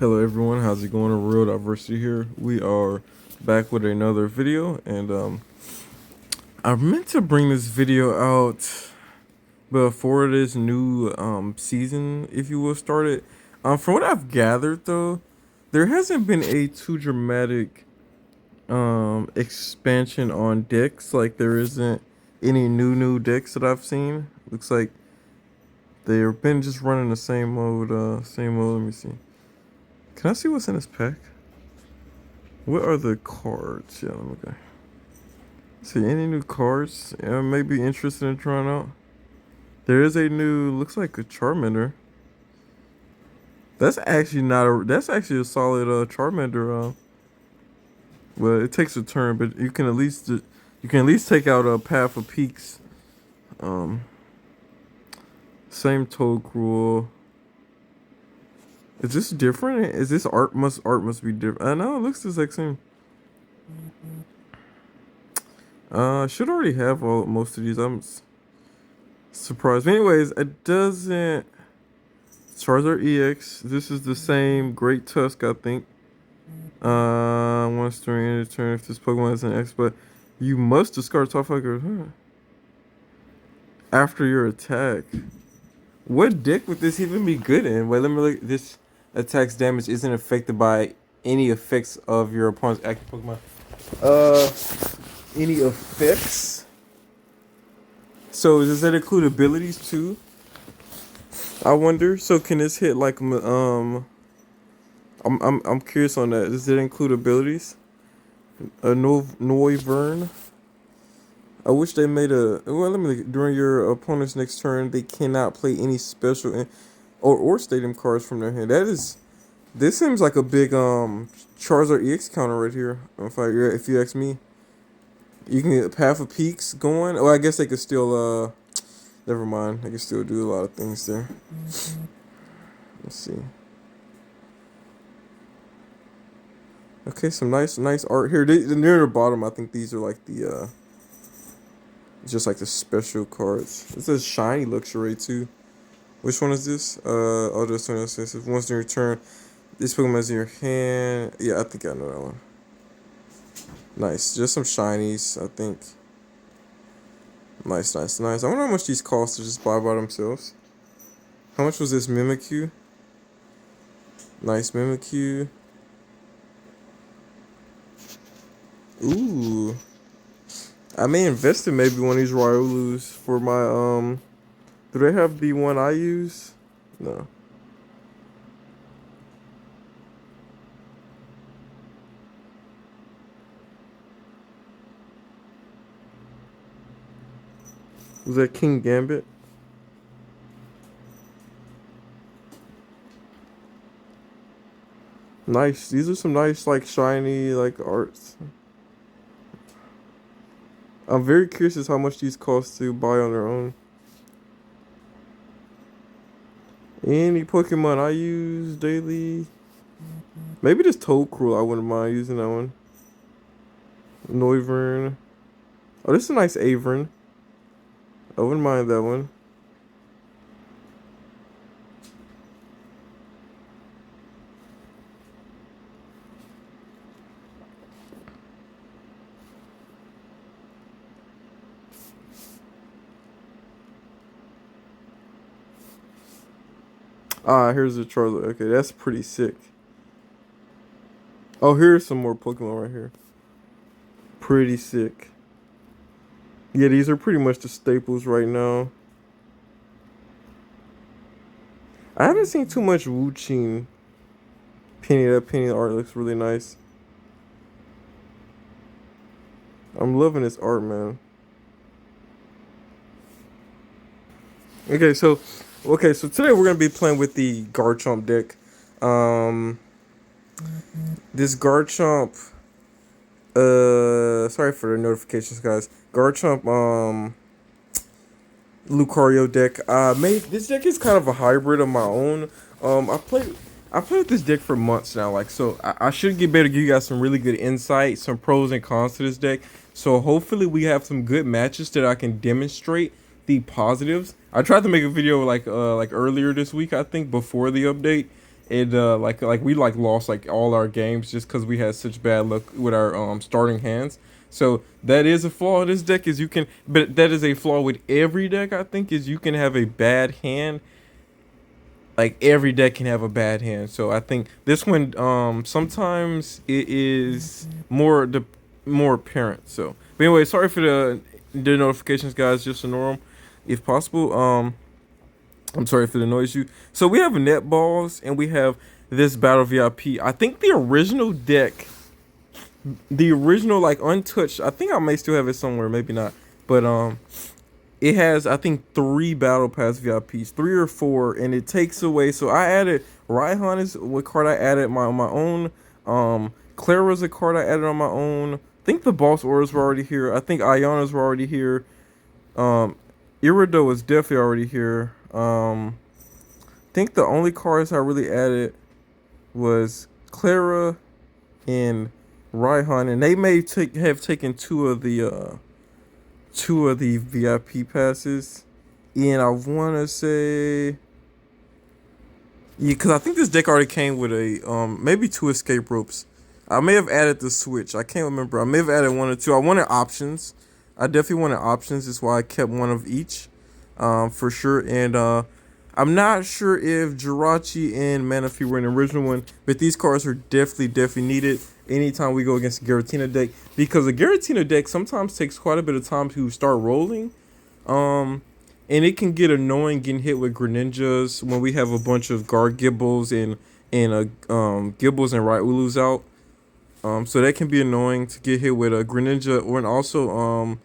Hello everyone, how's it going? Real Diversity here. We are back with another video, and I meant to bring this video out before this new season, if you will, started. From what I've gathered though, there hasn't been a too dramatic expansion on decks. Like there isn't any new decks that I've seen. Looks like they've been just running the same mode. Same mode. Let me see. Can I see what's in this pack? What are the cards? Yeah, let me go. See any new cards I may be interested in trying out? There is a new, looks like a Charmander. That's actually not a, that's actually a solid Charmander. Well, it takes a turn, but you can at least take out a Path of Peaks. Um, Same Toadcruel. Is this different? Is this art must be different? I know it looks the exact same. Should already have most of these. I'm surprised. But anyways, it doesn't. Charizard EX. This is the same Great Tusk, I think. Once during any turn, if this Pokemon is an X, but you must discard top fucker after your attack. What deck would this even be good in? Wait, let me look. This attack's damage isn't affected by any effects of your opponent's active Pokemon. Uh, any effects? So does that include abilities too? I wonder. So can this hit like I'm curious on that. Does it include abilities? A Noivern. I wish they made a. Well, let me. During your opponent's next turn, they cannot play any special or stadium cards from their hand. That is. This seems like a big Charizard EX counter right here. If you ask me, you can get Path of Peaks going. Oh, I guess they could still. Never mind. They can still do a lot of things there. Let's see. Okay, some nice art here. Near the bottom, I think these are like the just like the special cards. It says shiny luxury too. Which one is this? Oh, this one says once in your turn, this Pokemon is in your hand. Yeah, I think I know that one. Nice, just some shinies, I think. Nice. I wonder how much these cost to just buy by themselves. How much was this Mimikyu? Nice Mimikyu. Ooh. I may invest in maybe one of these Ryolus for my do they have the one I use? No. Was that King Gambit? Nice. These are some nice like shiny like arts. I'm very curious as how much these cost to buy on their own. Any Pokemon I use daily? Maybe this Toadcruel, I wouldn't mind using that one. Noivern. Oh, this is a nice Avern. I wouldn't mind that one. Ah, here's a Charizard. Okay, that's pretty sick. Oh, here's some more Pokemon right here. Pretty sick. Yeah, these are pretty much the staples right now. I haven't seen too much Wuching. That Penny art looks really nice. I'm loving this art, man. Okay, so today we're gonna be playing with the Garchomp deck. Um, this Garchomp. Sorry for the notifications, guys. Garchomp. Lucario deck. Made this deck is kind of a hybrid of my own. I played with this deck for months now. Like, so I should get better. Give you guys some really good insight, some pros and cons to this deck. So hopefully we have some good matches that I can demonstrate the positives. I tried to make a video like earlier this week, I think, before the update, And like we like lost like all our games just because we had such bad luck with our starting hands. So that is a flaw of this deck is you can, but that is a flaw with every deck. I think is you can have a bad hand. Like every deck can have a bad hand. So I think this one sometimes it is more apparent. So but anyway, sorry for the notifications, guys. Just ignore them if possible. I'm sorry for the noise you. So we have netballs and we have this battle VIP. I think the original deck, the original like untouched. I think I may still have it somewhere, maybe not. But it has I think 3 battle pass VIPs, 3 or 4, and it takes away. So I added Raihan is what card I added on my own. Clara's a card I added on my own. I think the boss orders were already here. I think Ionas were already here. Irido was definitely already here. I think the only cards I really added was Clara and Raihan, and they may have taken two of the VIP passes. And I want to say, yeah, because I think this deck already came with a maybe 2 escape ropes. I may have added the switch. I can't remember. I may have added 1 or 2. I wanted options. I definitely wanted options. That's why I kept 1 of each, for sure. And I'm not sure if Jirachi and Manaphy were in the original one, but these cards are definitely needed anytime we go against a Giratina deck, because a Giratina deck sometimes takes quite a bit of time to start rolling. And it can get annoying getting hit with Greninjas when we have a bunch of Gargibbles and Gibbles and Ryulus out. So that can be annoying to get hit with a Greninja, or and also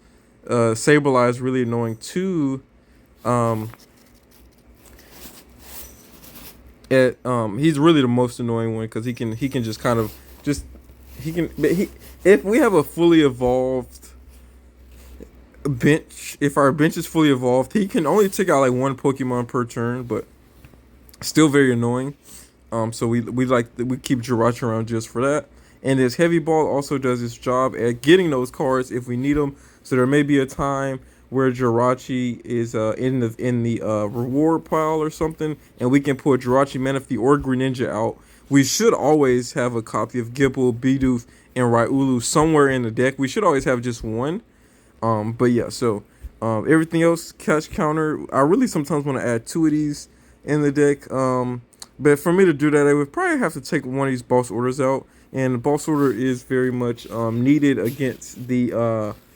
Sableye is really annoying too. He's really the most annoying one because he can just kind of just if we have a fully evolved bench, if our bench is fully evolved, he can only take out like 1 Pokemon per turn, but still very annoying. So we keep Jirachi around just for that. And this heavy ball also does its job at getting those cards if we need them. So there may be a time where Jirachi is in the reward pile or something, and we can put Jirachi, Manaphy, or Greninja out. We should always have a copy of Gibble, Bidoof, and Ryulu somewhere in the deck. We should always have just one. But yeah, so everything else, catch counter. I really sometimes want to add 2 of these in the deck. But for me to do that, I would probably have to take one of these boss orders out. And the boss order is very much needed against the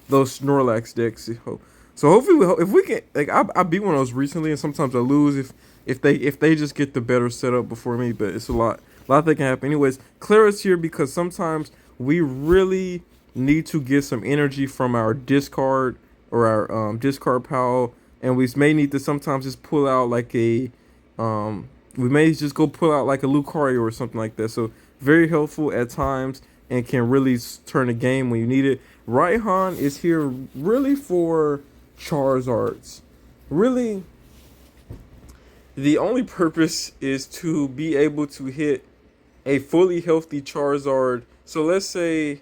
those Snorlax decks. So hopefully, if we can, like I beat one of those recently, and sometimes I lose if they just get the better setup before me. But it's a lot that can happen. Anyways, Clara's here because sometimes we really need to get some energy from our discard or our discard pile, and we may need to sometimes just pull out like a we may just go pull out like a Lucario or something like that. So very helpful at times and can really turn the game when you need it. Raihan is here really for Charizards. Really, the only purpose is to be able to hit a fully healthy Charizard. So let's say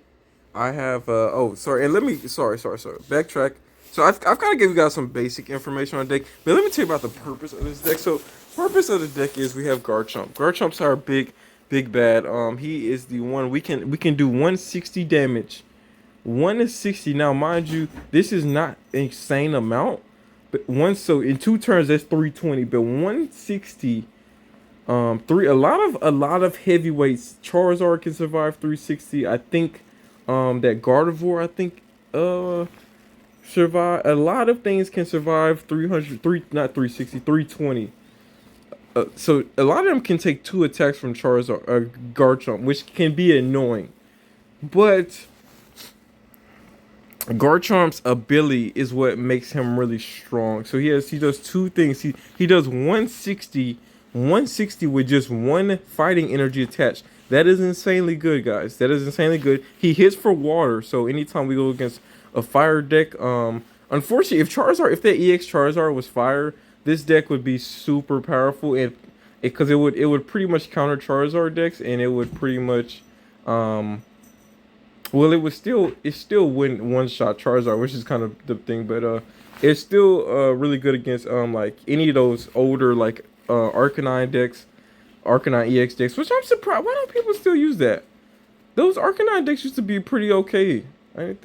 I have oh sorry, and let me sorry backtrack. So I've kind of give you guys some basic information on the deck, but let me tell you about the purpose of this deck. So purpose of the deck is we have Garchomp. Garchomp's our big bad. He is the one we can do 160 damage. 160. Now mind you, this is not an insane amount, but so in 2 turns that's 320, but 160 a lot of heavyweights. Charizard can survive 360. I think that Gardevoir survive. A lot of things can survive 320. So a lot of them can take 2 attacks from Charizard Garchomp, which can be annoying. But Garchomp's ability is what makes him really strong. So he does 2 things. He does 160 with just 1 fighting energy attached. That is insanely good, guys. That is insanely good. He hits for water, so anytime we go against a fire deck, unfortunately, if that EX Charizard was fire, this deck would be super powerful, and because it would pretty much counter Charizard decks, and it would pretty much well, it still wouldn't one-shot Charizard, which is kind of the thing, but it's still really good against like any of those older like Arcanine decks. Arcanine EX decks, which I'm surprised. Why don't people still use that? Those Arcanine decks used to be pretty okay. I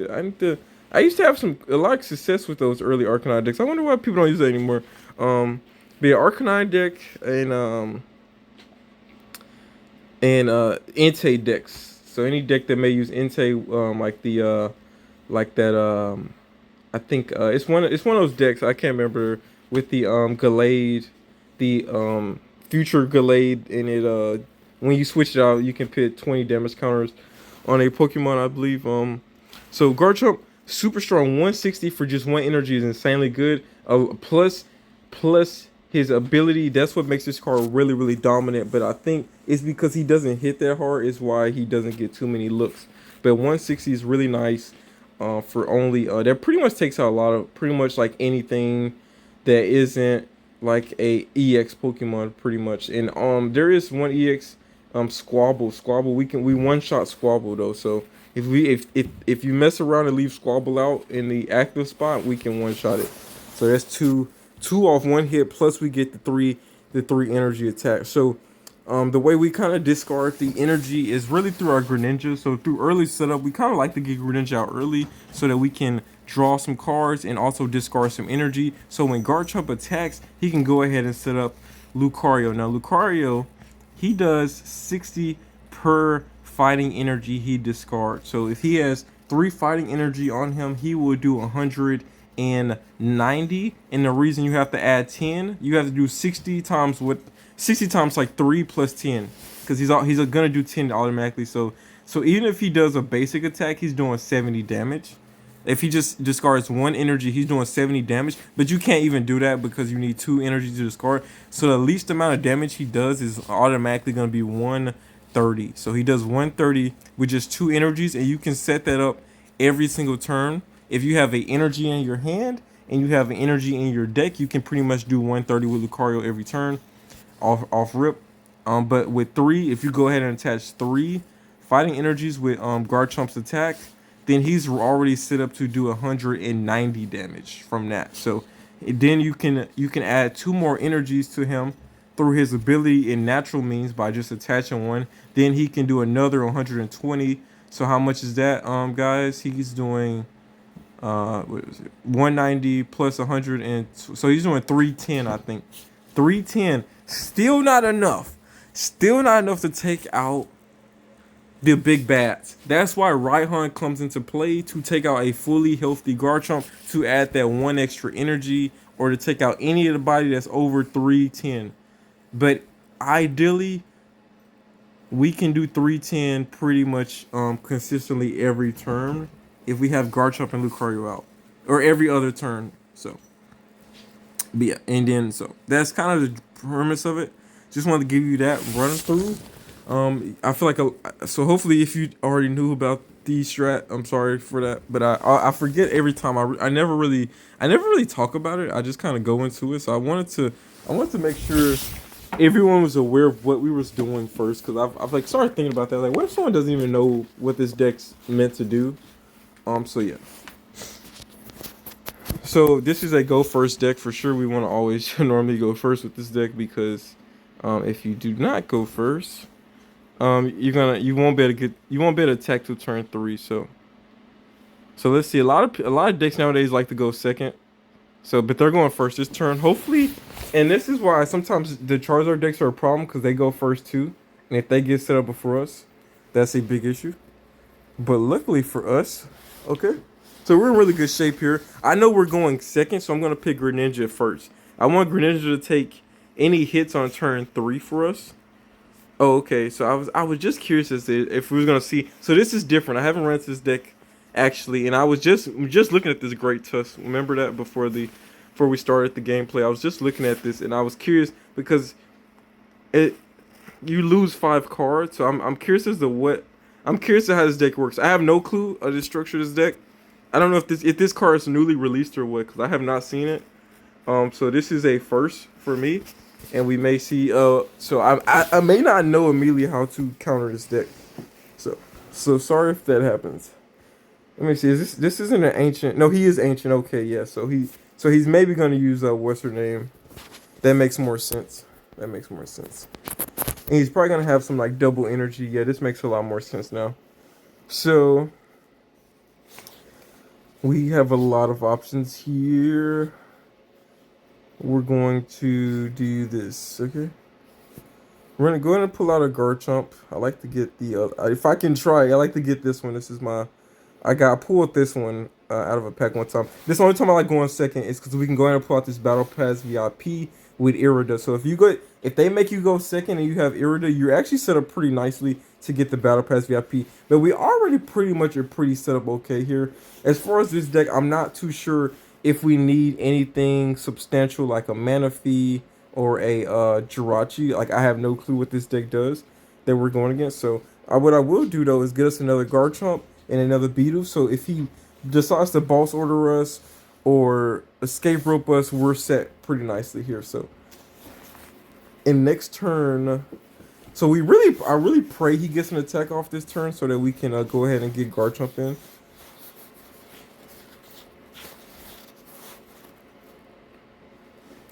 used to have a lot of success with those early Arcanine decks. I wonder why people don't use that anymore. Be an Arcanine deck and Entei decks. So any deck that may use Entei, like that I think it's one of those decks I can't remember with the Gallade, the future Gallade in it. When you switch it out, you can put 20 damage counters on a Pokemon, I believe. So Garchomp, super strong, 160 for just one energy is insanely good. Plus his ability, that's what makes this card really really dominant. But I think it's because he doesn't hit that hard is why he doesn't get too many looks. But 160 is really nice. For only that pretty much takes out a lot of pretty much like anything that isn't like a EX Pokemon pretty much. And there is one EX Squabble. We one shot Squabble though. So if you mess around and leave Squabble out in the active spot, we can one shot it. So that's two off one hit, plus we get the three energy attacks. So the way we kind of discard the energy is really through our Greninja. So through early setup, we kind of like to get Greninja out early so that we can draw some cards and also discard some energy. So when Garchomp attacks, he can go ahead and set up Lucario. Now Lucario, he does 60 per fighting energy he discards. So if he has 3 fighting energy on him, he will do 190. And the reason you have to add 10, you have to do 60 times like 3 plus 10, because he's gonna do 10 automatically. So even if he does a basic attack, he's doing 70 damage. If he just discards 1 energy, he's doing 70 damage. But you can't even do that because you need 2 energy to discard. So the least amount of damage he does is automatically gonna be 130. So he does 130 with just 2 energies, and you can set that up every single turn. If you have an energy in your hand and you have an energy in your deck, you can pretty much do 130 with Lucario every turn. Off rip. But with 3, if you go ahead and attach 3 fighting energies with Garchomp's attack, then he's already set up to do 190 damage from that. So then you can add 2 more energies to him through his ability in natural means by just attaching 1. Then he can do another 120. So how much is that, guys? He's doing what is it? 190 plus 100, and so he's doing 310, I think. 310. Still not enough. Still not enough to take out the big bats. That's why Raihan comes into play, to take out a fully healthy Garchomp, to add that 1 extra energy, or to take out any of the body that's over 310. But ideally, we can do 310 pretty much consistently every turn if we have Garchomp and Lucario out, or every other turn. So, but yeah, and then so that's kind of the premise of it. Just wanted to give you that run through. I feel like so hopefully if you already knew about the strat, I'm sorry for that, but I forget every time. I never really talk about it. I just kind of go into it. So I wanted to make sure everyone was aware of what we was doing first, because I've like started thinking about that. Like, what if someone doesn't even know what this deck's meant to do? So yeah. So this is a go first deck for sure. We want to always normally go first with this deck, because if you do not go first, you won't be able to attack till turn 3. So let's see. A lot of decks nowadays like to go second. So but they're going first this turn, hopefully. And this is why sometimes the Charizard decks are a problem, because they go first too. And if they get set up before us, that's a big issue. But luckily for us, okay. So we're in really good shape here. I know we're going second, so I'm going to pick Greninja first. I want Greninja to take any hits on turn 3 for us. Oh, okay. So I was just curious as to if we was going to see. So this is different. I haven't run this deck actually, and I was just looking at this Great Tusk. Remember that before we started the gameplay, I was just looking at this, and I was curious because you lose 5 cards. So I'm curious as to how this deck works. I have no clue of the structure of this deck. I don't know if this card is newly released or what, because I have not seen it. So this is a first for me, and we may see. So I may not know immediately how to counter this deck. So sorry if that happens. Let me see. This isn't an ancient? No, he is ancient. Okay, yeah. So he's maybe going to use what's her name? That makes more sense. And he's probably gonna have some like double energy. Yeah, this makes a lot more sense now. So we have a lot of options here. We're going to do this, okay? We're gonna go ahead and pull out a Garchomp. I like to get the if I can try, I like to get this one. This is my I pulled this one out of a pack one time. This only time I like going second is because we can go ahead and pull out this Battle Pass VIP with Irida. So if they make you go second and you have Irida, you're actually set up pretty nicely to get the Battle Pass VIP. But we already pretty much are pretty set up okay here. As far as this deck, I'm not too sure if we need anything substantial like a Manaphy or a Jirachi. Like I have no clue what this deck does that we're going against. So what I will do though is get us another Garchomp and another Beetle. So if he decides to boss order us or escape rope us, we're set pretty nicely here. So in next turn, so I really pray he gets an attack off this turn so that we can go ahead and get Garchomp in.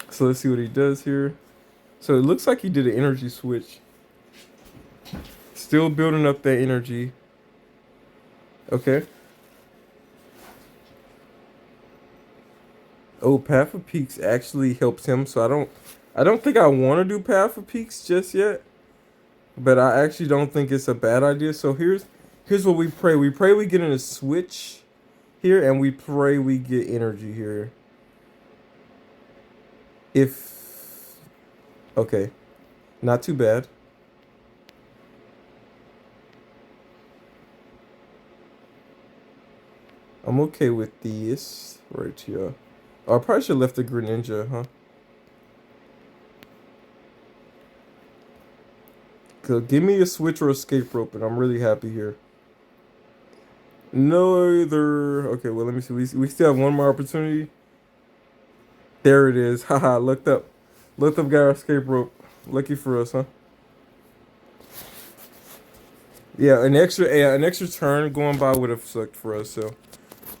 So let's see what he does here. So it looks like he did an energy switch. Still building up that energy. Okay. Oh, Path of Peaks actually helps him, so I don't think I want to do Path of Peaks just yet. But I actually don't think it's a bad idea. So here's what we pray. We pray we get in a switch here, and we pray we get energy here. If okay, not too bad. I'm okay with this right here. Oh, I probably should have left the Greninja, huh? So give me a switch or escape rope, and I'm really happy here. No other. Okay, well, let me see. We still have one more opportunity. There it is. Haha, looked up. Looked up, got our escape rope. Lucky for us, huh? Yeah, an extra turn going by would have sucked for us, so.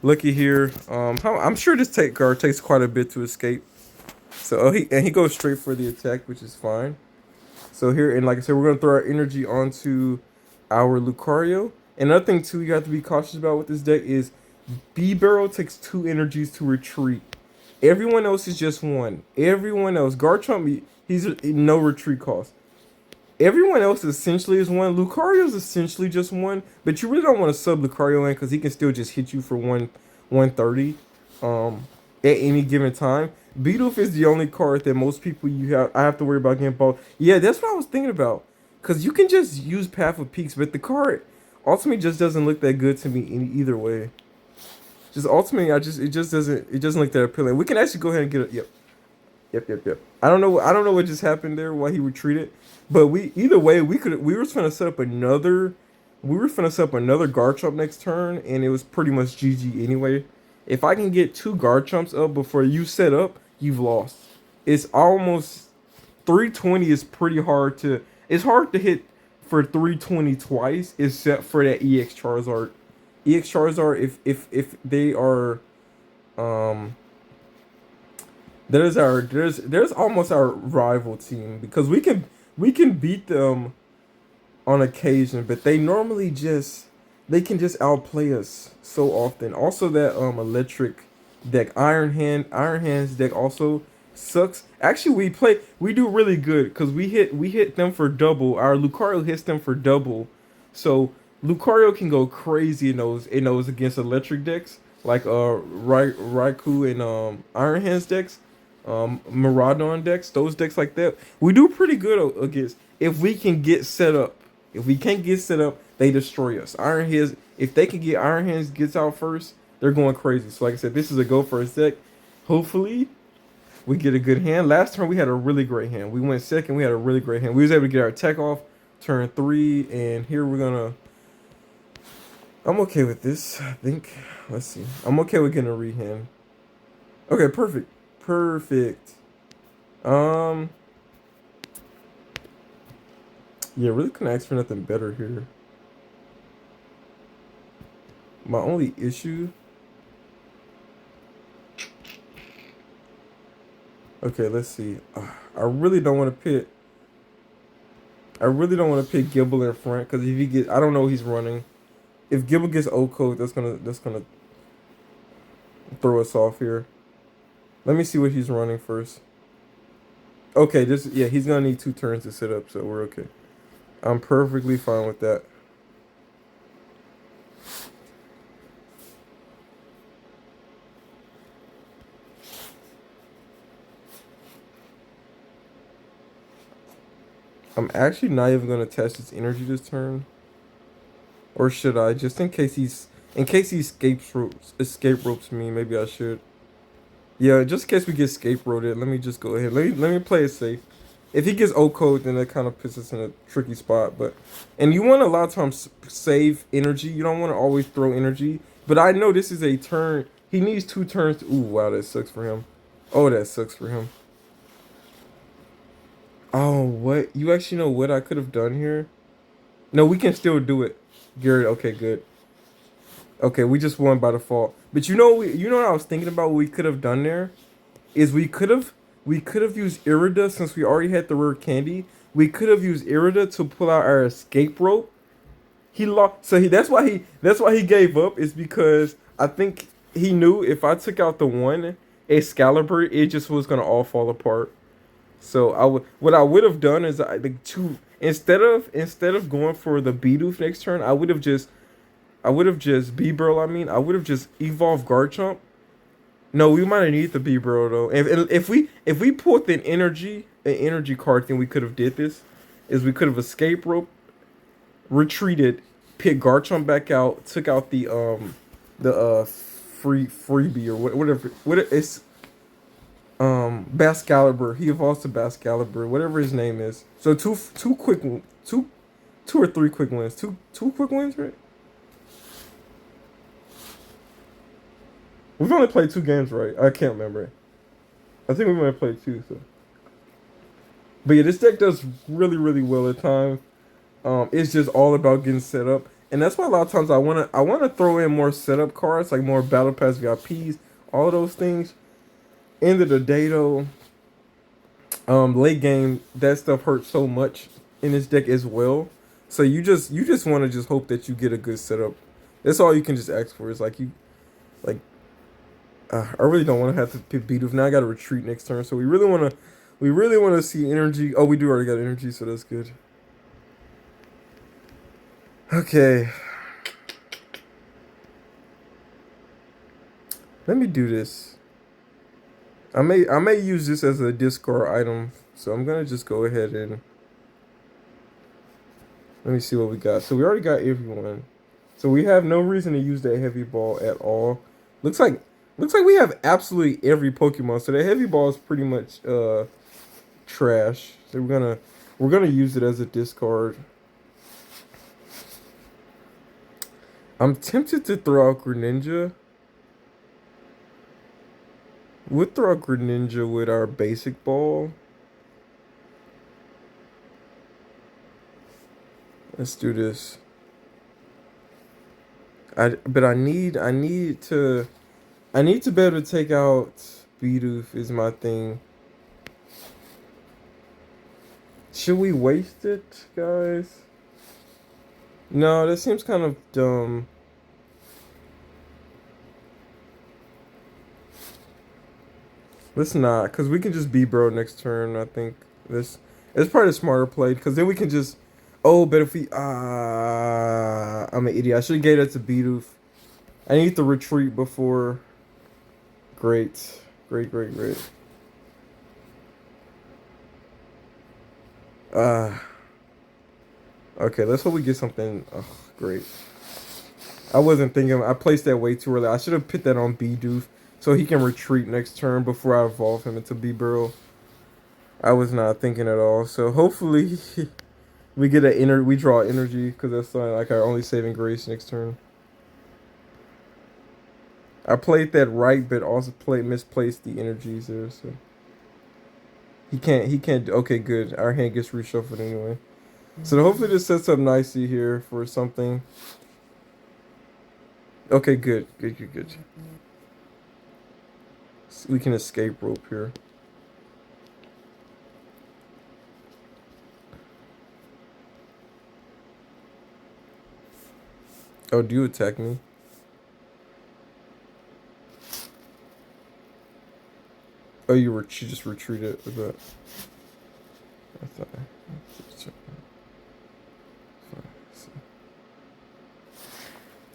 Lucky here. I'm sure this card takes quite a bit to escape. So, he goes straight for the attack, which is fine. So here, and like I said, we're gonna throw our energy onto our Lucario. Another thing too, you have to be cautious about with this deck is B-Barrel takes 2 energies to retreat. Everyone else is just 1. Everyone else, Garchomp, he's no retreat cost. Everyone else essentially is 1. Lucario's essentially just 1, but you really don't want to sub Lucario in because he can still just hit you for 130 at any given time. Beedoof is the only card that most people I have to worry about getting bought. Yeah, that's what I was thinking about. Cause you can just use Path of Peaks, but the card ultimately just doesn't look that good to me in either way. Just ultimately, it doesn't look that appealing. We can actually go ahead and get it. Yep. I don't know what just happened there, why he retreated. But either way, we were trying to set up another Garchomp next turn, and it was pretty much GG anyway. If I can get 2 Garchomps up before you set up, you've lost. It's almost 320 is pretty hard to. It's hard to hit for 320 twice, except for that EX Charizard. EX Charizard, if they are, um, there's almost our rival team because we can beat them on occasion, but they can just outplay us so often. Also that electric deck, Iron Hands deck also sucks. Actually, we do really good because we hit them for double. Our Lucario hits them for double, so Lucario can go crazy in those against electric decks like Raikou and Iron Hands decks, Miraidon decks, those decks like that. We do pretty good against if we can get set up. If we can't get set up, they destroy us. Iron Hands, if they can get Iron Hands gets out first, they're going crazy. So like I said, this is a go for a deck. Hopefully, we get a good hand. Last turn we had a really great hand. We went second. We had a really great hand. We was able to get our attack off turn 3, and here we're gonna. I'm okay with this. I think. Let's see. I'm okay with getting a rehand. Okay, perfect. Um. Yeah, really couldn't ask for nothing better here. My only issue. Okay, let's see. I really don't want to pit. I really don't want to pick Gibble in front because if he get, I don't know he's running. If Gibble gets O-code, that's gonna throw us off here. Let me see what he's running first. Okay, this yeah, he's gonna need 2 turns to set up, so we're okay. I'm perfectly fine with that. I'm actually not even gonna test his energy this turn, or should I? Just in case he escape ropes me. Maybe I should. Yeah, just in case we get scapegoated, let me just go ahead. Let me play it safe. If he gets O code, then that kind of puts us in a tricky spot. But and you want to a lot of times save energy. You don't want to always throw energy. But I know this is a turn. He needs 2 turns. Ooh, wow, that sucks for him. Oh, that sucks for him. Oh, what? You actually know what I could have done here? No, we can still do it, Garrett. Okay, good. Okay, we just won by default. But you know what I was thinking about. What we could have done there is we could have used Irida since we already had the rare candy. We could have used Irida to pull out our escape rope. He lost, so that's why he gave up. Is because I think he knew if I took out the one Excalibur, it just was gonna all fall apart. So what I would have done is I think two instead of going for the Bidoof next turn, I would have just B-Burl. I would have just evolved Garchomp. No, we might have need the B bro though. If we pulled an energy card, then we could have did this. Is we could have escape rope, retreated, picked Garchomp back out, took out the freebie or whatever it's Bascalibur. He evolves to Bascalibur, whatever his name is. So two or three quick wins. Two quick wins, right? We've only played 2 games, right? I can't remember. I think we might have played 2. So, but yeah, this deck does really, really well at times. It's just all about getting set up, and that's why a lot of times I wanna throw in more setup cards, like more battle pass VIPs, all of those things. End of the day, though, late game that stuff hurts so much in this deck as well. So you just want to just hope that you get a good setup. That's all you can just ask for. Is like like I really don't want to have to pick Beatles. Now I got to retreat next turn. So we really want to see energy. Oh, we do already got energy, so that's good. Okay, let me do this. I may use this as a discard item, so I'm gonna just go ahead and let me see what we got. So we already got everyone. So we have no reason to use that heavy ball at all. Looks like looks like we have absolutely every Pokemon. So that heavy ball is pretty much trash. So we're gonna use it as a discard. I'm tempted to throw out Greninja. We'll throw out Greninja with our basic ball. Let's do this. I need to be able to take out Bidoof is my thing. Should we waste it, guys? No, that seems kind of dumb. Let's not, because we can just be bro next turn. I think this it's probably a smarter play, because then we can just. Oh, but if we I'm an idiot. I should have gave that to Bidoof. I need to retreat before. Great, great, great, great. Uh okay. Let's hope we get something. Oh, great. I wasn't thinking. I placed that way too early. I should have put that on Bidoof so he can retreat next turn before I evolve him into B-Burrow. I was not thinking at all. So hopefully we draw energy because that's like our only saving grace next turn. I played that right, but also misplaced the energies there. So he can't. Okay, good. Our hand gets reshuffled anyway. So hopefully this sets up nicely here for something. Okay, good, good, good, good. So we can escape rope here. Oh, do you attack me? Oh, she just retreated with that. I thought.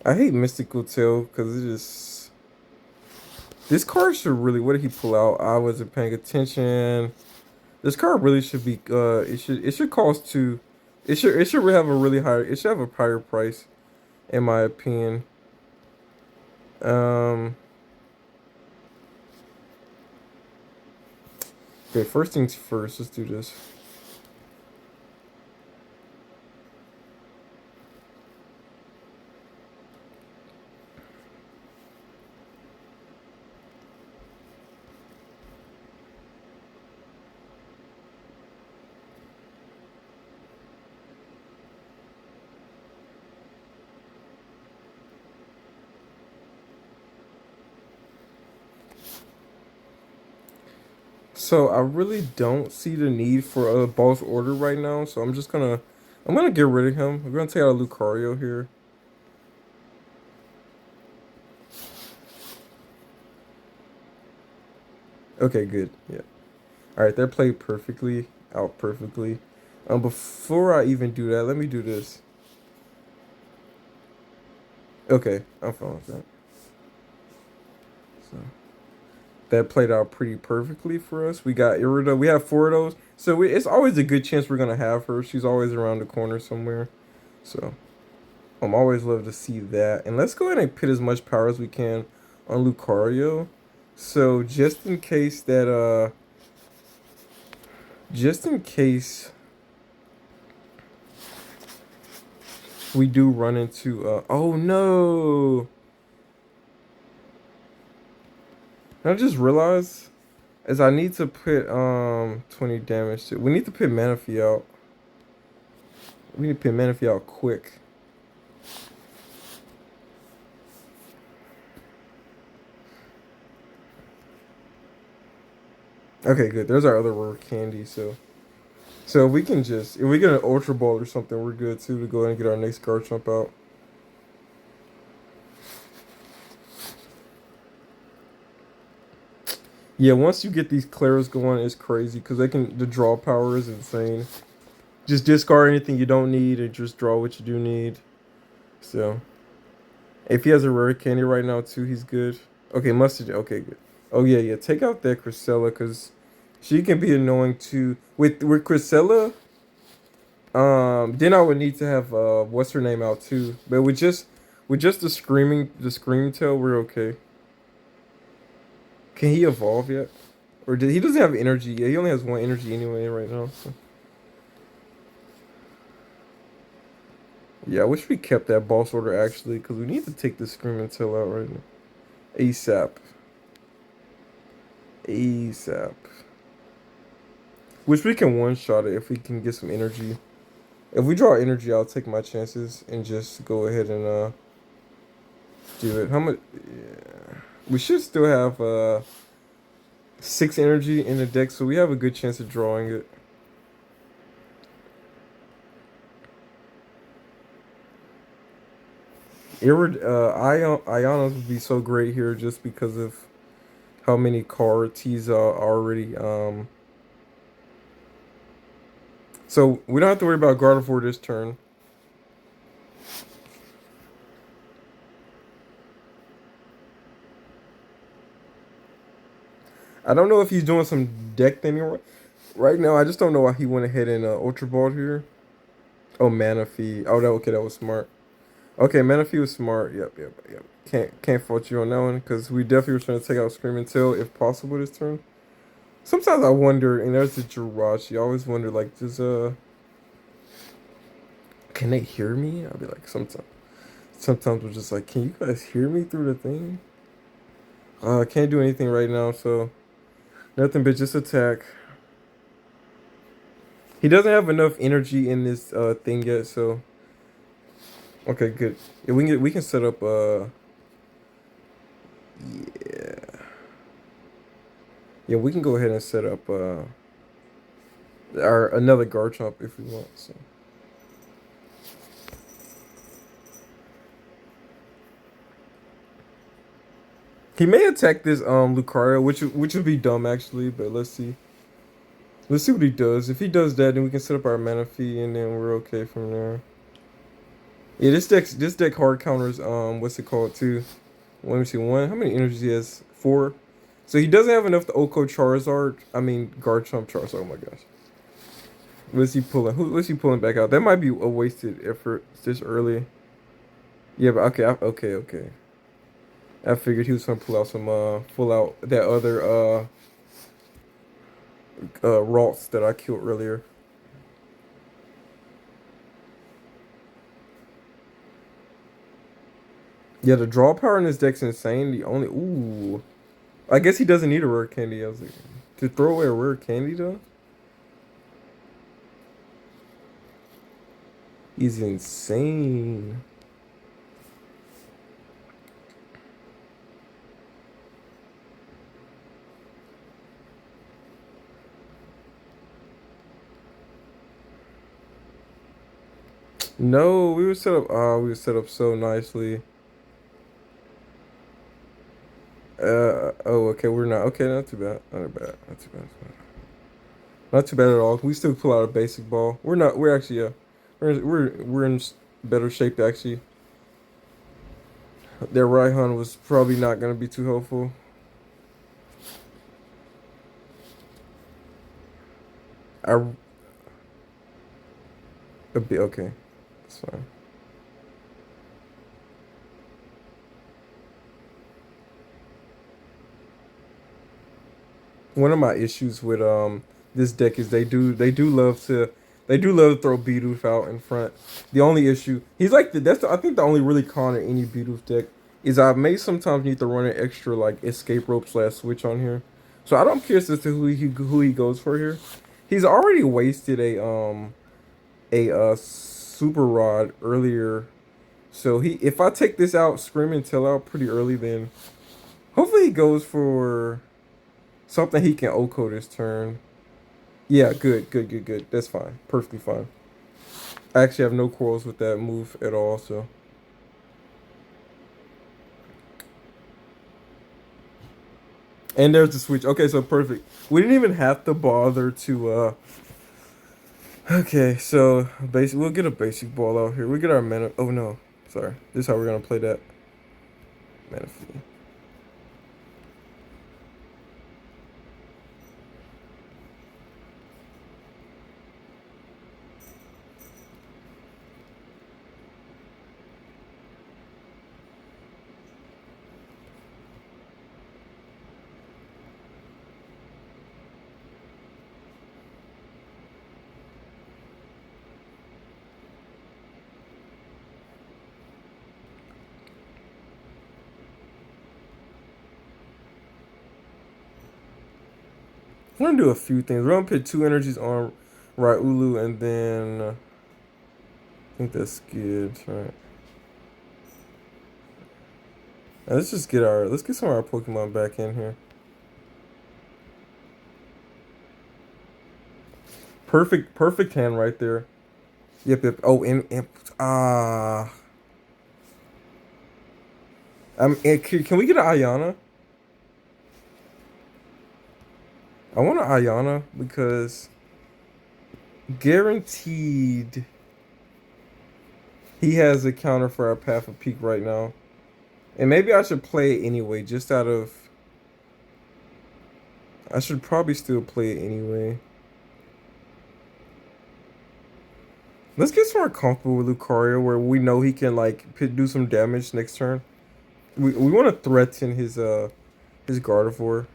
I hate Mystical Tail because it just. This card should really. What did he pull out? I wasn't paying attention. This card really should be. It should cost two. It should have a really higher. It should have a higher price, in my opinion. Um. Okay, first things first. Let's do this. So I really don't see the need for a boss order right now. So I'm gonna get rid of him. I'm gonna take out a Lucario here. Okay, good. Yeah. All right, that played perfectly out perfectly. Before I even do that, let me do this. Okay, I'm fine with that. So that played out pretty perfectly for us. We got Irida. We have four of those. So it's always a good chance we're gonna have her. She's always around the corner somewhere. So I'm always love to see that. And let's go ahead and put as much power as we can on Lucario. So just in case we do run into oh no. I just realized is I need to put 20 damage to we need to put Manaphy out. We need to put Manaphy out quick. Okay, good. There's our other rare candy, so if we get an Ultra Ball or something, we're good too to go ahead and get our next Garchomp out. Yeah, once you get these Claras going, it's crazy because the draw power is insane. Just discard anything you don't need and just draw what you do need. So if he has a rare candy right now too, he's good. Okay, mustard. Okay, good. Oh yeah, yeah. Take out that Crisella because she can be annoying too. With Crisella, then I would need to have what's her name out too. But with just the scream tail, we're okay. Can he evolve yet? Or did he doesn't have energy? Yeah, he only has one energy anyway right now. So. Yeah, I wish we kept that boss order actually, because we need to take the screaming tail out right now. ASAP. ASAP. Wish we can one shot it if we can get some energy. If we draw energy, I'll take my chances and just go ahead and do it. How much? Yeah. We should still have 6 energy in the deck, so we have a good chance of drawing it. Ionos would be so great here just because of how many cards he's already. So we don't have to worry about Gardevoir this turn. I don't know if he's doing some deck thing right now. I just don't know why he went ahead and Ultra Ball here. Oh, Manaphy. Oh, that was smart. Okay, Manaphy was smart. Yep. Can't fault you on that one because we definitely were trying to take out Screaming Tail if possible this turn. Sometimes I wonder, and there's the Jirachi. I always wonder, like, can they hear me? I'll be like, sometimes we're just like, can you guys hear me through the thing? I can't do anything right now, so nothing but just attack. He doesn't have enough energy in this thing yet, so okay, good. Yeah, we can set up yeah. Yeah, we can go ahead and set up our another Garchomp if we want. So He may attack this Lucario, which would be dumb actually, but let's see. Let's see what he does. If he does that, then we can set up our mana fee, and then we're okay from there. Yeah, this deck hard counters what's it called too? Let me see one. How many energies he has? 4. So he doesn't have enough to Oko Charizard. I mean Garchomp Charizard. Oh my gosh. What's he pulling? What's he pulling back out? That might be a wasted effort this early. Yeah, but okay, okay. I figured he was gonna pull out some pull out that other Ralts that I killed earlier. Yeah, the draw power in this deck's insane. The only ooh, I guess he doesn't need a rare candy. I was like, to throw away a rare candy though. He's insane. No, we were set up. We were set up so nicely. Oh, okay, we're not. Okay, not too bad. Not bad. Not too bad. Not too bad at all. We still pull out a basic ball. We're not. We're actually. We're in better shape actually. Their Raihan was probably not gonna be too helpful. I a bit okay. That's fine. One of my issues with this deck is they do love to throw Bidoof out in front. The only issue he's like I think the only really con in any Bidoof deck is I may sometimes need to run an extra like escape rope slash switch on here. So I'm curious as to who he goes for here. He's already wasted a super rod earlier. So he if I take this out, scream and tell out pretty early, then hopefully he goes for something he can OHKO this turn. Yeah, good. That's fine. Perfectly fine. I actually have no quarrels with that move at all, so. And there's the switch. Okay, so perfect. We didn't even have to bother to okay, so basic we'll get a basic ball out here. We get our mana oh no. Sorry. This is how we're gonna play that. Mana fee. We're gonna do a few things. We're gonna put 2 energies on Ryulu and then I think that's good. Right. Now, let's get some of our Pokemon back in here. Perfect hand right there. Yep. Oh, and can we get an Ayana? I want an Ayana because guaranteed he has a counter for our Path of Peak right now. And maybe I should play it anyway, just out of. I should probably still play it anyway. Let's get more comfortable with Lucario where we know he can like do some damage next turn. We want to threaten his Gardevoir.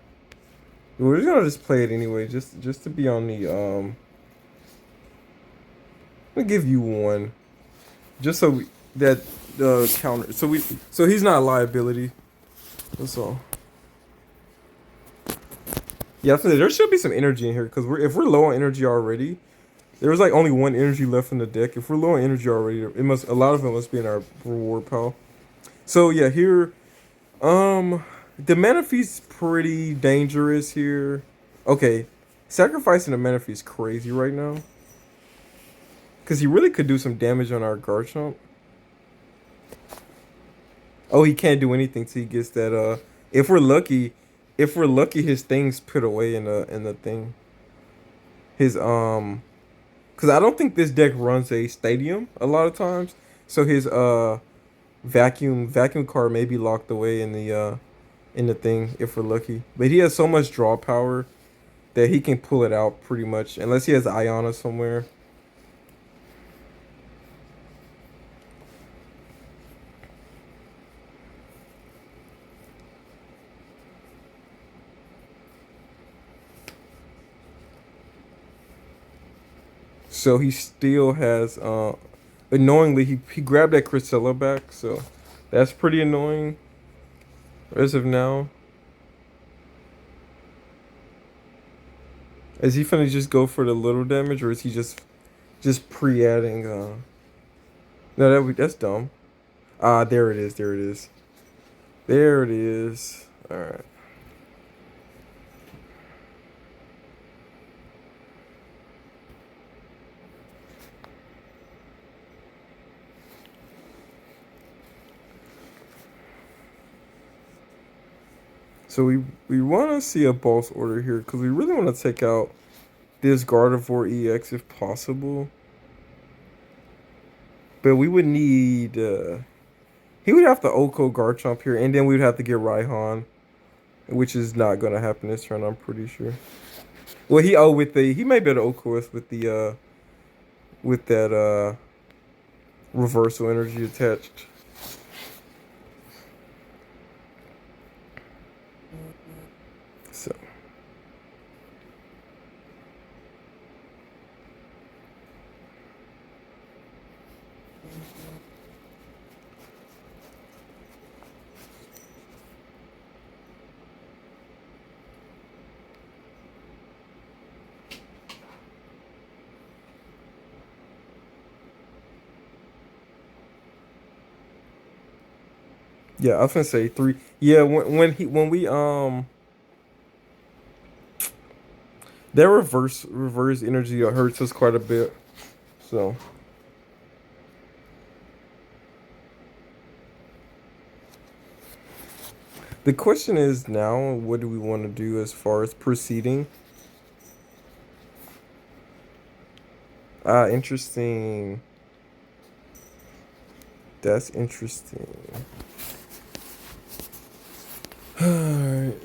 We're just gonna just play it anyway, just to be on the I'm gonna give you one, just so that counter. So he's not a liability. That's all. Yeah, I feel like there should be some energy in here because if we're low on energy already, there's like only one energy left in the deck. If we're low on energy already, a lot of it must be in our reward pile. So yeah, here, the Manaphy's pretty dangerous here. Okay, sacrificing the Manaphy is crazy right now. Because he really could do some damage on our Garchomp. Oh, he can't do anything till he gets that If we're lucky, if we're lucky, his thing's put away in the thing. His because I don't think this deck runs a stadium a lot of times. So his vacuum card may be locked away in the thing if we're lucky. But he has so much draw power that he can pull it out pretty much unless he has Iona somewhere. So he still has annoyingly he grabbed that Crisella back, so that's pretty annoying as of now. Is he finna just go for the little damage, or is he just pre-adding? No, that's dumb. Ah, there it is. There it is. There it is. All right. So we want to see a boss order here because we really want to take out this Gardevoir EX if possible. But we would need he would have to Oko Garchomp here, and then we would have to get Raihan, which is not gonna happen this turn. I'm pretty sure. Well, he may be able to Oko us with that reversal energy attached. So yeah, I was gonna say three. Yeah, when we that reverse energy hurts us quite a bit. So the question is now, what do we want to do as far as proceeding? Ah, interesting. That's interesting. Alright.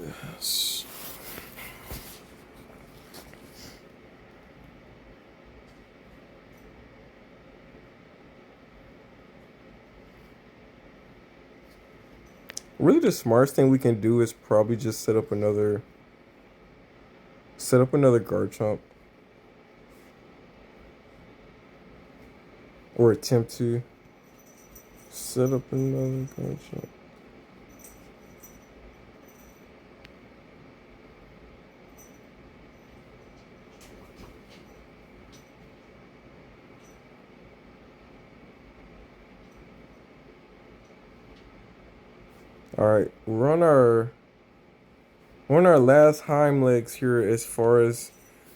Really, the smartest thing we can do is probably just set up another Garchomp or attempt to set up another Garchomp. All right, we're on our last hind legs here as far as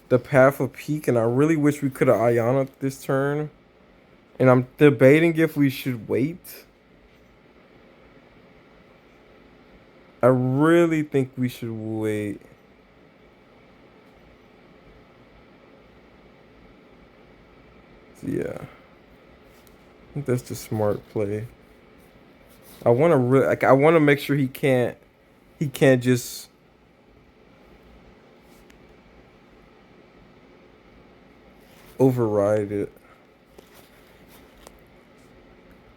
the path of peak, and I really wish we could have Ionic this turn. And I'm debating if we should wait. I really think we should wait. So yeah, I think that's the smart play. I want to I want to make sure he can't just override it.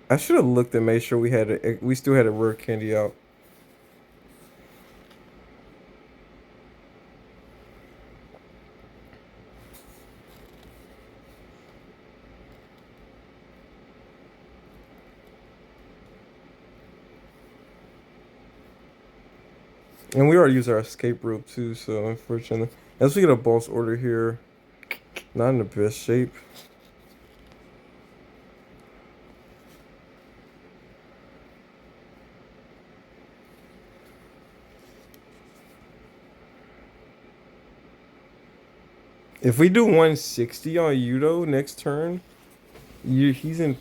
I should have looked and made sure we still had a rare candy out. And we already used our escape rope too, so unfortunately. As we get a boss order here, not in the best shape. If we do 160 on Yudo next turn, he's in.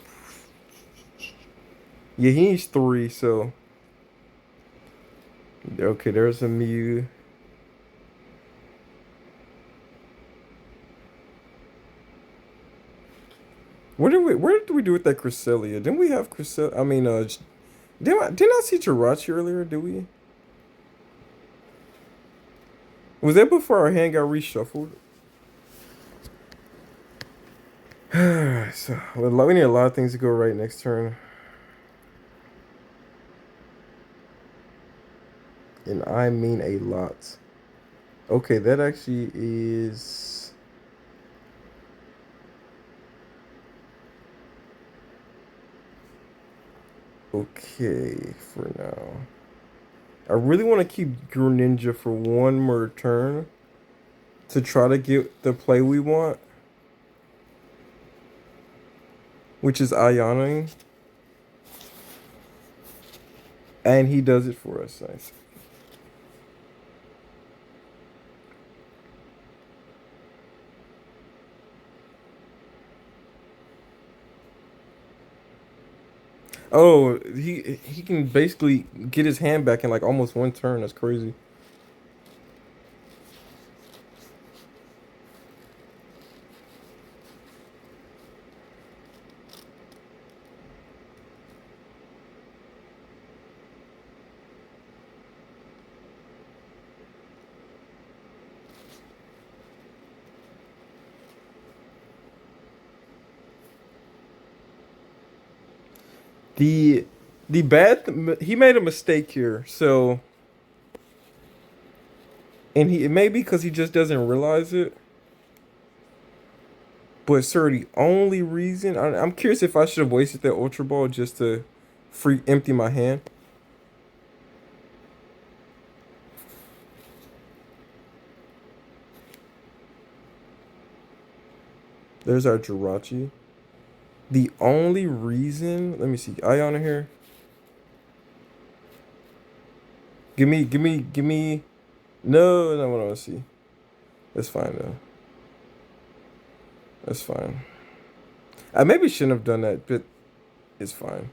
Yeah, he needs 3, so. Okay, there's a Mew. Where did we do with that Cresselia? Didn't we have Cresselia? I mean, didn't I see Jirachi earlier? Did we? Was that before our hand got reshuffled? So we need a lot of things to go right next turn, and I mean a lot. Okay, that actually is okay for now. I really want to keep Greninja for one more turn to try to get the play we want, which is Ioning, and he does it for us. Nice. Oh, he can basically get his hand back in like almost one turn. That's crazy. The he made a mistake here. So and he it may be because he just doesn't realize it. But sir, the only reason I'm curious if I should have wasted that Ultra Ball just to free empty my hand. There's our Jirachi. The only reason, let me see, Ion here. Give me. No, no, what I want to see. That's fine though. That's fine. I maybe shouldn't have done that, but it's fine.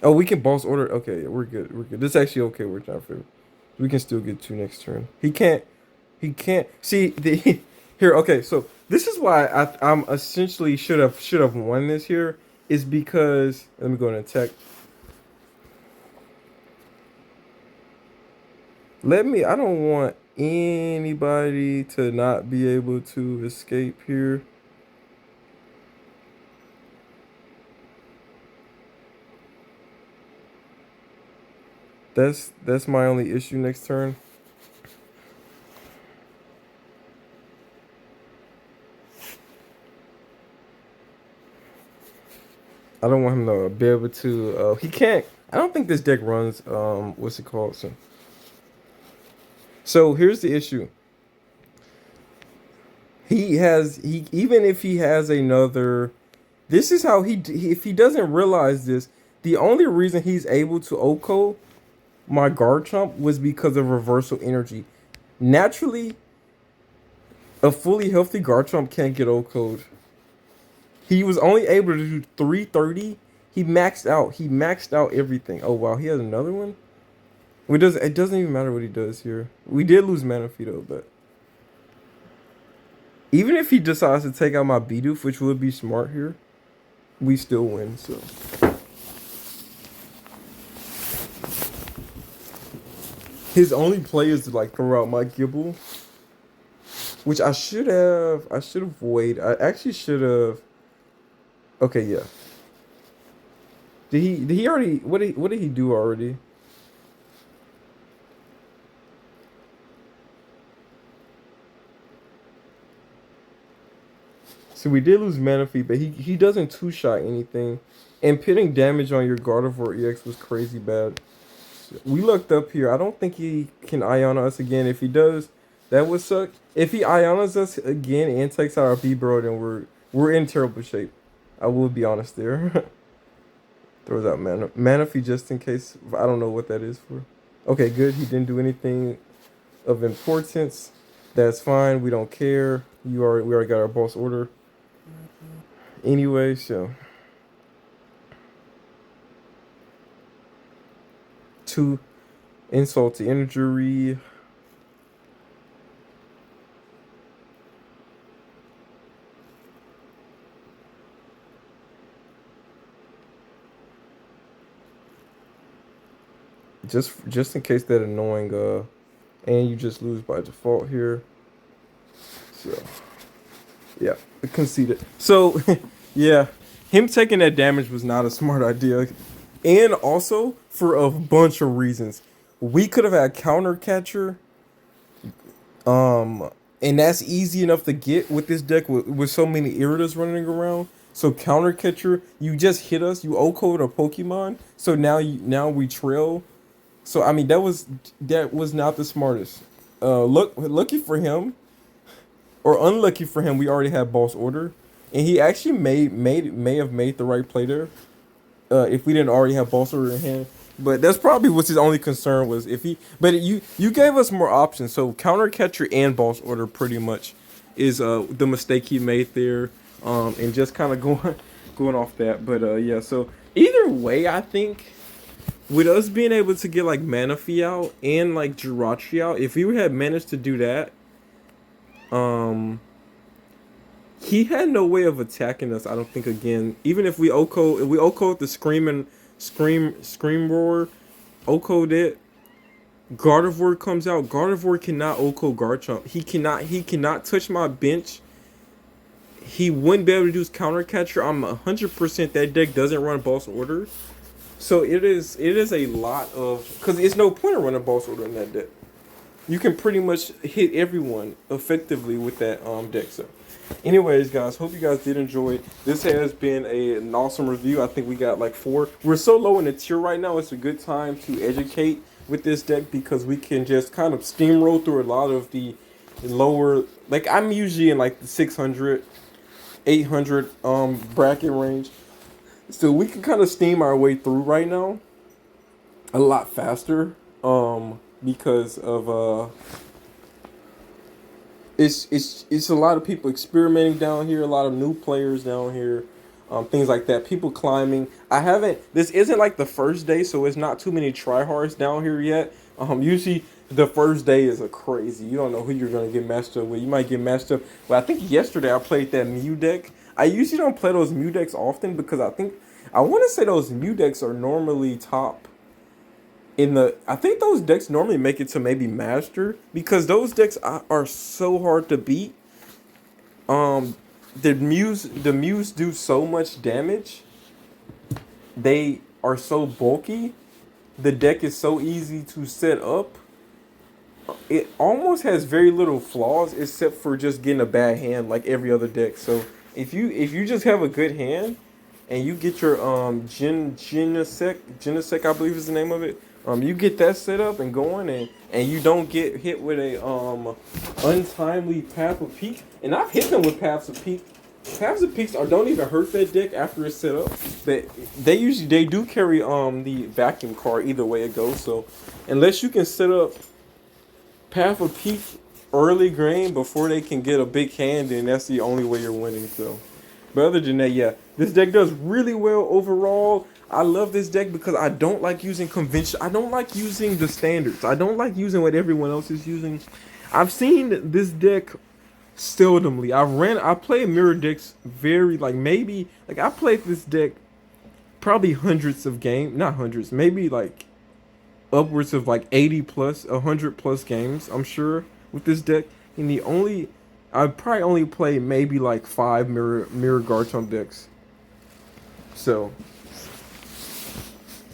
Oh, we can boss order. Okay, we're good. We're good. This is actually okay. We're not fair. We can still get two next turn. He can't. He can't see the here. Okay, so this is why I'm essentially should have won this here is because let me go and attack. Let me. I don't want anybody to not be able to escape here. That's my only issue next turn. I don't want him to be able to. He can't. I don't think this deck runs. What's it called? So here's the issue. He even if he has another. This is how if he doesn't realize this, the only reason he's able to OHKO my Garchomp was because of reversal energy. Naturally, a fully healthy Garchomp can't get OHKO'd. He was only able to do 330. He maxed out. He maxed out everything. Oh wow, he has another one. It doesn't even matter what he does here. We did lose Manaphy though, but even if he decides to take out my Bidoof, which would be smart here, we still win. So his only play is to like throw out my Gibble, which I should have. I should have waited. I actually should have. Okay, yeah. Did he already? What did he do already? So we did lose Manaphy, but he doesn't two shot anything, and pitting damage on your Gardevoir EX was crazy bad. We looked up here. I don't think he can Ion us again. If he does, that would suck. If he Ionas us again and takes out our B-Bro, then we're in terrible shape. I will be honest there. Throws out Manaphy just in case. I don't know what that is for. Okay, good. He didn't do anything of importance. That's fine. We don't care. We already got our boss order. Anyway, so 2 insult to injury. Just in case that annoying and you just lose by default here. So yeah, conceded. So yeah, him taking that damage was not a smart idea. And also for a bunch of reasons. We could have had counter catcher. And that's easy enough to get with this deck with so many Iridas running around. So counter catcher, you just hit us, you O-code a Pokemon. So now we trail. So I mean that was not the smartest. Lucky for him, or unlucky for him, we already had boss order, and he actually may have made the right play there. If we didn't already have boss order in hand, but that's probably what's his only concern was if he. But you gave us more options, so counter catcher and boss order pretty much is the mistake he made there, and just kind of going off that. But yeah, so either way, I think with us being able to get like Manaphy out and like Jirachi out, if we had managed to do that, he had no way of attacking us. I don't think again. Even if we Oko the scream roar, Oko it. Gardevoir comes out. Gardevoir cannot Oko Garchomp. He cannot touch my bench. He wouldn't be able to do his counter catcher. I'm 100% that deck doesn't run boss order. So it is a lot of, because it's no point in running boss order in that deck. You can pretty much hit everyone effectively with that deck. So anyways, guys, hope you guys did enjoy it. This has been an awesome review. I think we got like 4. We're so low in the tier right now. It's a good time to educate with this deck because we can just kind of steamroll through a lot of the lower, like I'm usually in like the 600, 800 bracket range. So we can kind of steam our way through right now a lot faster because of it's a lot of people experimenting down here, a lot of new players down here, things like that. People climbing. This isn't like the first day, so it's not too many tryhards down here yet. Usually the first day is a crazy. You don't know who you're gonna get matched up with. You might get matched up. Well, I think yesterday I played that Mew deck. I usually don't play those Mew decks often because I want to say those Mew decks are normally top I think those decks normally make it to maybe Master because those decks are so hard to beat. The Mews do so much damage. They are so bulky. The deck is so easy to set up. It almost has very little flaws except for just getting a bad hand like every other deck. So if you just have a good hand and you get your Genesect, I believe is the name of it. You get that set up and going, and you don't get hit with a untimely Path of Peak. And I've hit them with Paths of Peak. Paths of Peaks don't even hurt that deck after it's set up. They do carry the vacuum card either way it goes. So unless you can set up Path of Peak early game before they can get a big hand, then that's the only way you're winning. So, but other than that, yeah, this deck does really well overall. I love this deck because I don't like using convention. I don't like using the standards. I don't like using what everyone else is using. I've seen this deck seldomly. I play mirror decks I played this deck probably hundreds of games, not hundreds, maybe like upwards of like 80 plus, 100 plus games, I'm sure, with this deck. And I probably only play maybe like 5 mirror Garchomp decks. So,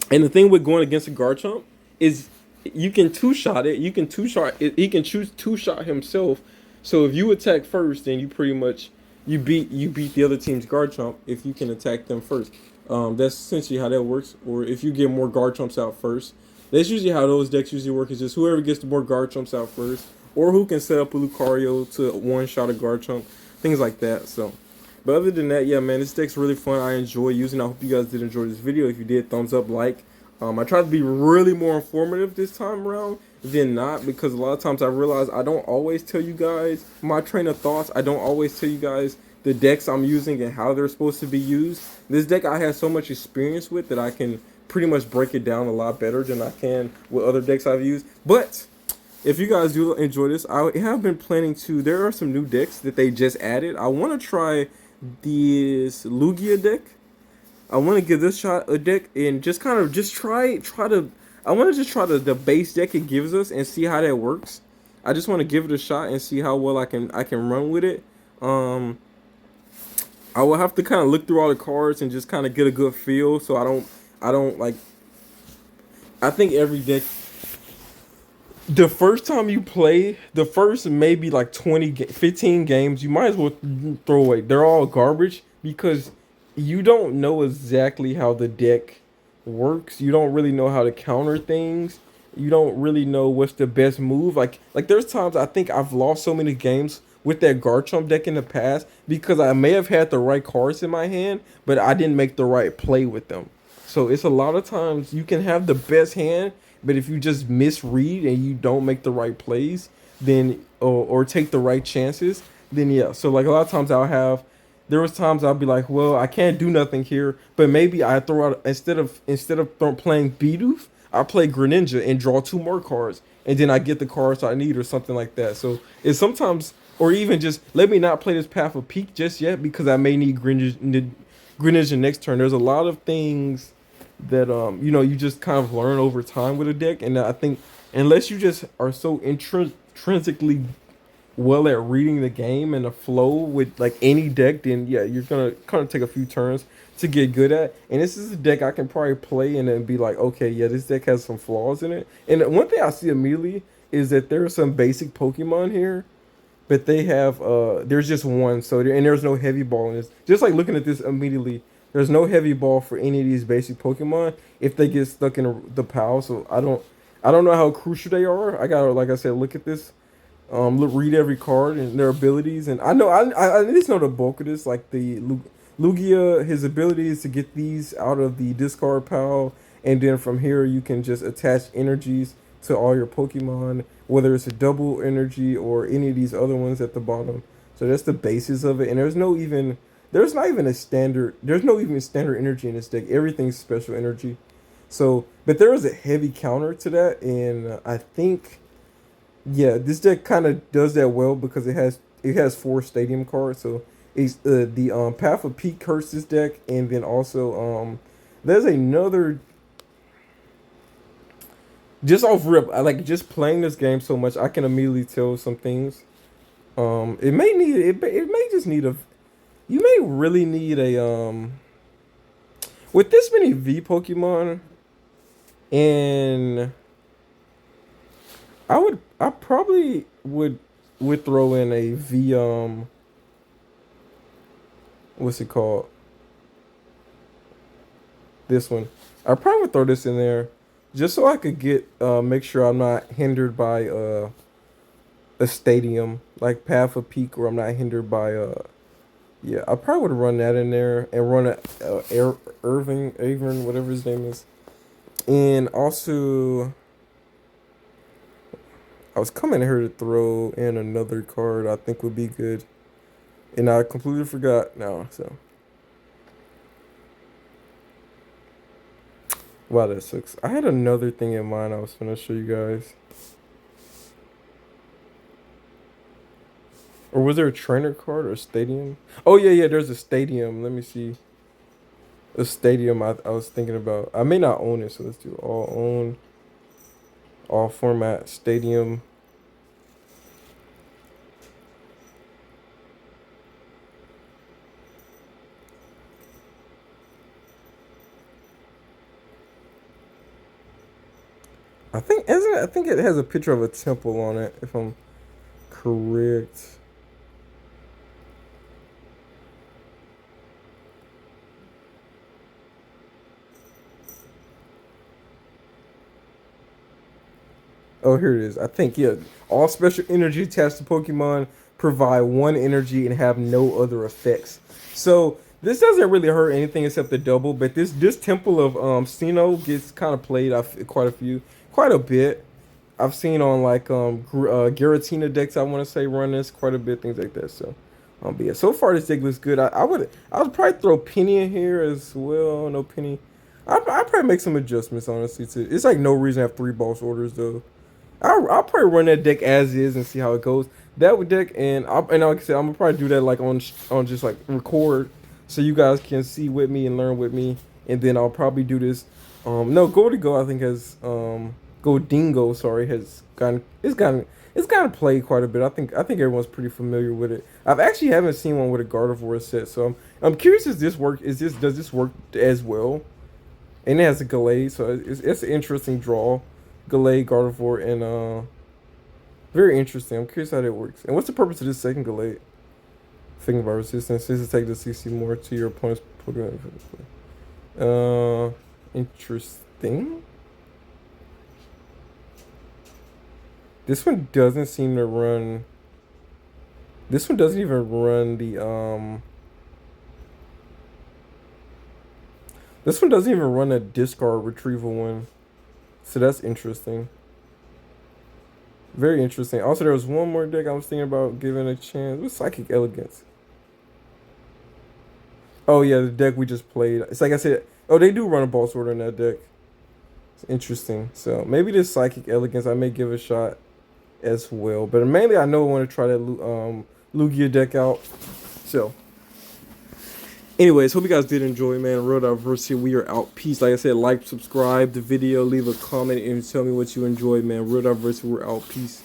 and the thing with going against a Garchomp is you can two-shot it. He can choose two-shot himself. So if you attack first, then you pretty much you beat the other team's Garchomp if you can attack them first. That's essentially how that works. Or if you get more Garchomps out first, that's usually how those decks usually work. Is just whoever gets the more Garchomps out first, or who can set up a Lucario to one-shot a Garchomp, things like that. So. But other than that, yeah, man, this deck's really fun. I enjoy using it. I hope you guys did enjoy this video. If you did, thumbs up, like. I tried to be really more informative this time around than not because a lot of times I realize I don't always tell you guys my train of thoughts. I don't always tell you guys the decks I'm using and how they're supposed to be used. This deck I have so much experience with that I can pretty much break it down a lot better than I can with other decks I've used. But if you guys do enjoy this, I have been planning to. There are some new decks that they just added. I want to try this Lugia deck. I want to give this shot a deck and just kind of just try to. I want to just try the base deck it gives us and see how that works. I just want to give it a shot and see how well I can run with it. Um, I will have to kind of look through all the cards and just kind of get a good feel. So I don't like. I think every deck. The first time you play, the first maybe like 15 games, you might as well throw away. They're all garbage because you don't know exactly how the deck works. You don't really know how to counter things. You don't really know what's the best move. Like there's times I think I've lost so many games with that Garchomp deck in the past because I may have had the right cards in my hand, but I didn't make the right play with them. So it's a lot of times you can have the best hand, but if you just misread and you don't make the right plays, then or take the right chances, then yeah. So like a lot of times there was times I'll be like, well, I can't do nothing here, but maybe I throw out instead of playing Bidoof, I play Greninja and draw two more cards, and then I get the cards I need or something like that. So it's sometimes, or even just let me not play this Path of Peak just yet because I may need Greninja next turn. There's a lot of things that you just kind of learn over time with a deck, and I think unless you just are so intrinsically well at reading the game and the flow with like any deck, then yeah, you're gonna kind of take a few turns to get good at. And this is a deck I can probably play and then be like, okay, yeah, this deck has some flaws in it. And one thing I see immediately is that there are some basic Pokemon here, but they have there's just one. So and there's no heavy ball in this. Just like looking at this immediately, there's no heavy ball for any of these basic Pokemon if they get stuck in the pile. So I don't know how crucial they are. I gotta, like I said, look at this. Read every card and their abilities, and I know I at least know the bulk of this. Like the Lugia, his ability is to get these out of the discard pile, and then from here you can just attach energies to all your Pokemon, whether it's a double energy or any of these other ones at the bottom. So that's the basis of it, and there's no even standard energy in this deck. Everything's special energy. So, but there is a heavy counter to that, and I think. Yeah, this deck kind of does that well because it has four stadium cards. So it's the Path of Peak hurts this deck, and then also there's another just off rip. I like just playing this game so much. I can immediately tell some things. It may just need a you may really need a with this many V Pokemon and I probably would throw in a V what's it called? This one. I probably would throw this in there just so I could get make sure I'm not hindered by a stadium like Path of Peak where I'm not hindered by yeah, I probably would run that in there and run a Avern, whatever his name is. And also I was coming here to throw in another card I think would be good. And I completely forgot now, so. Wow, that sucks. I had another thing in mind I was gonna show you guys. Or was there a trainer card or a stadium? Oh, yeah, there's a stadium. Let me see. A stadium I was thinking about. I may not own it, so let's do all own. All format stadium. I think it has a picture of a temple on it, if I'm correct. Oh, here it is. I think, yeah. All special energy attached to Pokemon provide one energy and have no other effects. So this doesn't really hurt anything except the double, but this Temple of Sinnoh gets kind of played quite a bit. I've seen on like Giratina decks I want to say run this quite a bit, things like that. So but yeah, so far this deck looks good. I would probably throw Penny in here as well. No Penny. I probably make some adjustments honestly too. It's like no reason to have 3 boss orders though. I'll probably run that deck as is and see how it goes. That would deck and like I said, I'm gonna probably do that like on just like record so you guys can see with me and learn with me. And then I'll probably do this. No, Go to Go I think has Go Dingo sorry has gotten played quite a bit. I think everyone's pretty familiar with it. I've actually haven't seen one with a Gardevoir set, so I'm curious. Does this work as well? And it has a Gallade, so it's an interesting draw. Gallade, Gardevoir, and very interesting. I'm curious how that works. And what's the purpose of this second Gallade? Thinking about resistance. This is take the CC more to your opponent's Pokemon. Interesting. This one doesn't seem to run. This one doesn't even run the. This one doesn't even run a discard retrieval one. So that's interesting. Very interesting. Also, there was one more deck I was thinking about giving a chance. What's Psychic Elegance? Oh yeah, the deck we just played. It's like I said. Oh, they do run a boss order in that deck. It's interesting. So maybe this Psychic Elegance I may give a shot as well. But mainly I know I want to try that Lugia deck out. So anyways, hope you guys did enjoy, man. Real Diversity, we are out. Peace. Like I said, like, subscribe the video, leave a comment, and tell me what you enjoyed, man. Real Diversity, we're out. Peace.